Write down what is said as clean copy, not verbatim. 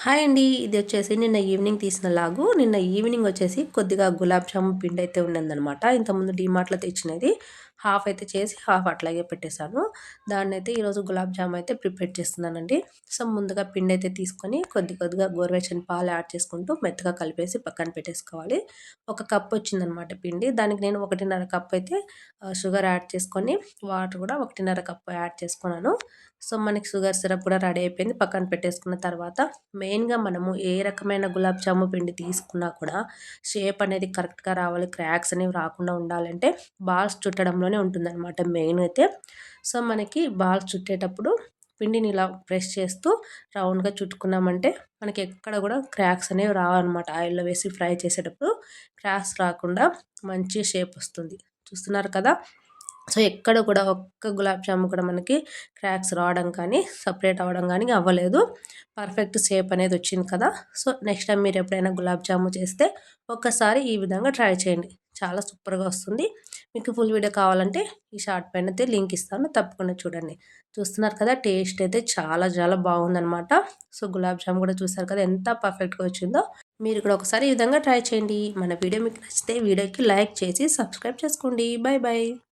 Hi అండి. ఇది వచ్చేసి నిన్న ఈవినింగ్ తీసిన లాగు. నిన్న ఈవినింగ్ వచ్చేసి కొద్దిగా గులాబ్ జామున్ పిండి అయితే ఉన్నదనమాట. ఇంతకుముందు డీమార్ట్‌లో తెచ్చినది. హాఫ్ అయితే చేసి హాఫ్ అట్లాగే పెట్టేశాను. దాన్నైతే ఈరోజు గులాబ్ జామ్ అయితే ప్రిపేర్ చేస్తున్నానండి. సో, ముందుగా పిండి అయితే తీసుకొని కొద్దిగా గోరువెచ్చని పాలు యాడ్ చేసుకుంటూ మెత్తగా కలిపేసి పక్కన పెట్టేసుకోవాలి. ఒక కప్ వచ్చిందనమాట పిండి. దానికి నేను 1:30 కప్ అయితే షుగర్ యాడ్ చేసుకొని వాటర్ కూడా 1:30 కప్ యాడ్ చేసుకున్నాను. సో, మనకి షుగర్ సిరప్ కూడా రెడీ అయిపోయింది. పక్కన పెట్టేసుకున్న తర్వాత మెయిన్‌గా మనము ఏ రకమైన గులాబ్ జాము పిండి తీసుకున్నా కూడా షేప్ అనేది కరెక్ట్‌గా రావాలి. క్రాక్స్ అనేవి రాకుండా ఉండాలంటే బాల్స్ చుట్టడంలోనే ఉంటుందనమాట మెయిన్ అయితే. సో, మనకి బాల్స్ చుట్టేటప్పుడు పిండిని ఇలా ప్రెస్ చేస్తూ రౌండ్‌గా చుట్టుకున్నామంటే మనకి ఎక్కడ కూడా క్రాక్స్ అనేవి రావన్నమాట. ఆయిల్‌లో వేసి ఫ్రై చేసేటప్పుడు క్రాక్స్ రాకుండా మంచి షేప్ వస్తుంది. చూస్తున్నారు కదా! సో, ఎక్కడ కూడా ఒక్క గులాబ్ జామున్ కూడా మనకి క్రాక్స్ రావడం కానీ, సెపరేట్ అవ్వడం గానీ అవ్వలేదు. పర్ఫెక్ట్ షేప్ అనేది వచ్చింది కదా! సో, నెక్స్ట్ టైమ్ మీరు ఎప్పుడైనా గులాబ్ జామున్ చేస్తే ఒక్కసారి ఈ విధంగా ట్రై చేయండి. చాలా సూపర్‌గా వస్తుంది. మీకు ఫుల్ వీడియో కావాలంటే ఈ షార్ట్ పైన అయితే లింక్ ఇస్తాను. తప్పకుండా చూడండి. చూస్తున్నారు కదా! టేస్ట్ అయితే చాలా బాగుందనమాట. సో, గులాబ్ జామున్ కూడా చూసారు కదా! ఎంత పర్ఫెక్ట్‌గా వచ్చిందో. మీరు కూడా ఒకసారి ఈ విధంగా ట్రై చేయండి. మన వీడియో మీకు నచ్చితే వీడియోకి లైక్ చేసి సబ్స్క్రైబ్ చేసుకోండి. బాయ్.